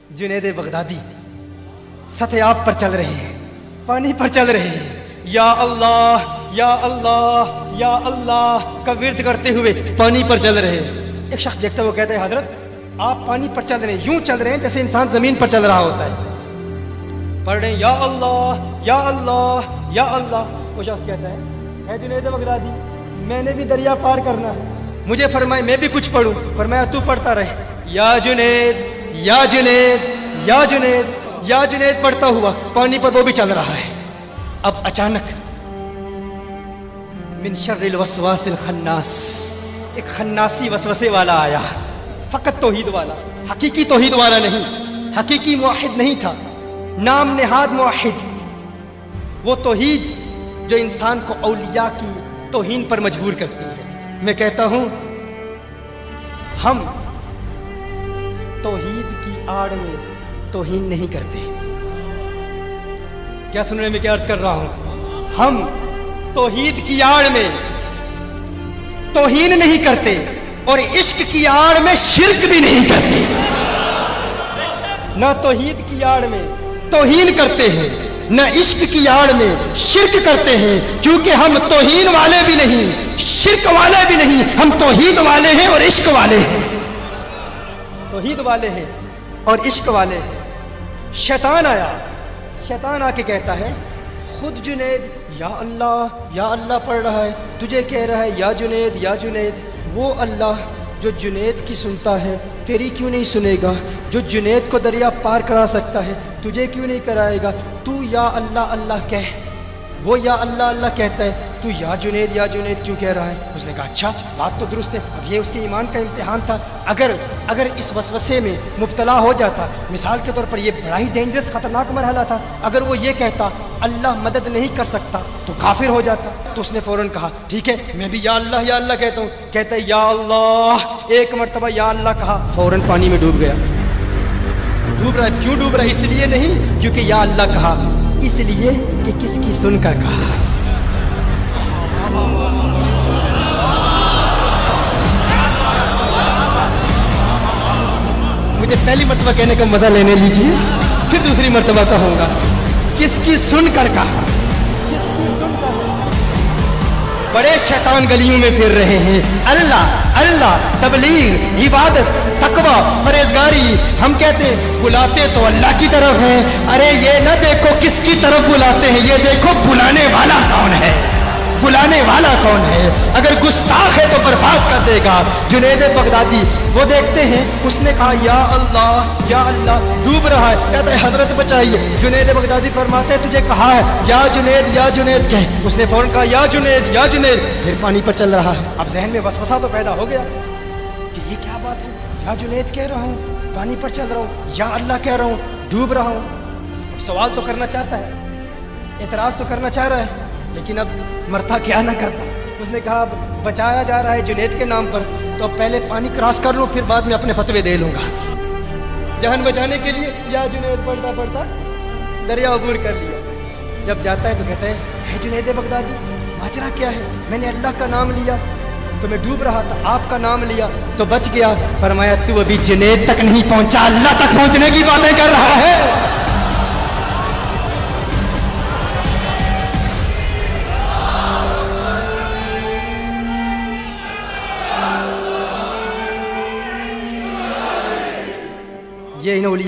Junaid Baghdadi सतयाब पर चल रहे हैं, पानी पर चल रहे हैं, या अल्लाह या अल्लाह या अल्लाह का विर्द करते हुए पानी पर चल रहे हैं। एक शख्स देखता हुआ कहता है, हजरत आप पानी पर चल रहे हैं, यूं चल रहे हैं जैसे इंसान जमीन पर चल रहा होता है। पढ़ रहे हैं या अल्लाह या अल्लाह या अल्लाह। वो शख्स कहता है जुनैद बगदादी मैंने भी दरिया पार करना है, मुझे फरमाए मैं भी कुछ पढ़ूं। फरमाया तू पढ़ता रहे, या जुनैद या जुनैद या जुनैद या जुनैद पढ़ता हुआ पानी पर वो भी चल रहा है। अब अचानक मिन शर्रिल वसवासिल खन्नास, एक खन्नासी वसवसे वाला आया, फकत तौहीद वाला, हकीकी तौहीद वाला नहीं, हकीकी मुआहिद नहीं था, नाम नेहाद मुआहिद, वो तौहीद जो इंसान को औलिया की तौहीन पर मजबूर करती है। मैं कहता हूं हम तौहीद की आड़ में तौहीन नहीं करते। क्या सुनने में क्या अर्ज कर रहा हूं? हम तौहीद की आड़ में तौहीन नहीं करते और इश्क की आड़ में शिर्क भी नहीं करते। ना तौहीद की आड़ में तौहीन करते हैं, न इश्क की आड़ में शिर्क करते हैं, क्योंकि हम तौहीन वाले भी नहीं, शिर्क वाले भी नहीं, हम तौहीद वाले हैं और इश्क वाले हैं। तौहीद वाले हैं और इश्क वाले हैं। शैतान आया, शैतान आके कहता है खुद जुनैद या अल्लाह पढ़ रहा है, तुझे कह रहा है या जुनैद। वो अल्लाह जो जुनैद की सुनता है तेरी क्यों नहीं सुनेगा? जो जुनैद को दरिया पार करा सकता है तुझे क्यों नहीं कराएगा? तू या अल्लाह कह, वो या अल्लाह कहता है, तू या जुनैद क्यों कह रहा है? उसने कहा अच्छा बात तो दुरुस्त है। अब ये उसके ईमान का इम्तिहान था। अगर इस वसवसे में मुब्तला हो जाता, मिसाल के तौर पर ये बड़ा ही डेंजरस खतरनाक मरहला था, अगर वो ये कहता अल्लाह मदद नहीं कर सकता तो काफिर हो जाता। तो उसने फौरन कहा ठीक है मैं भी या अल्लाह कहता हूँ। कहता है या अल्लाह, एक मरतबा या अल्लाह कहा, फौरन पानी में डूब गया। डूब रहा है, क्यों डूब रहा है? इसलिए नहीं क्योंकि या अल्लाह कहा, इसलिए कि किसकी सुनकर कहा। मुझे पहली मर्तबा कहने का मजा लेने लीजिए, फिर दूसरी मर्तबा कहूंगा किसकी सुनकर कहा। बड़े शैतान गलियों में फिर रहे हैं, अल्लाह तबलीग इबादत तकवा परहेजगारी। हम कहते बुलाते तो अल्लाह की तरफ है, अरे ये न देखो किसकी तरफ बुलाते हैं, ये देखो बुलाने वाला कौन है, बुलाने वाला कौन है। अगर गुस्ताख है तो बर्बाद कर देगा। जुनैद बगदादी वो देखते हैं, उसने कहा या अल्लाह डूब रहा है। कहता है हजरत बचाइए। जुनैद बगदादी फरमाते हैं तुझे कहा है या जुनैद कह। उसने फौरन कहा या जुनैद, फिर पानी पर चल रहा है। अब जहन में वसवसा तो पैदा हो गया कि ये क्या बात है, या जुनैद कह रहा हूँ, पानी पर चल रहा हूँ, या अल्लाह कह रहा हूँ, डूब रहा हूँ। सवाल तो करना चाहता है, एतराज तो करना चाह रहा है, लेकिन अब मरता क्या ना करता। उसने कहा बचाया जा रहा है जुनैद के नाम पर, तो अब पहले पानी क्रॉस कर लूँ, फिर बाद में अपने फतवे दे लूँगा। जान बचाने के लिए या जुनैद पढ़ता दरिया अबूर कर लिया। जब जाता है तो कहता है जुनैद बगदादी माजरा क्या है? मैंने अल्लाह का नाम लिया तो मैं डूब रहा था, आपका नाम लिया तो बच गया। फरमाया तू अभी जुनैद तक नहीं पहुंचा, अल्लाह तक पहुंचने की बातें कर रहा है। ये इन औलिया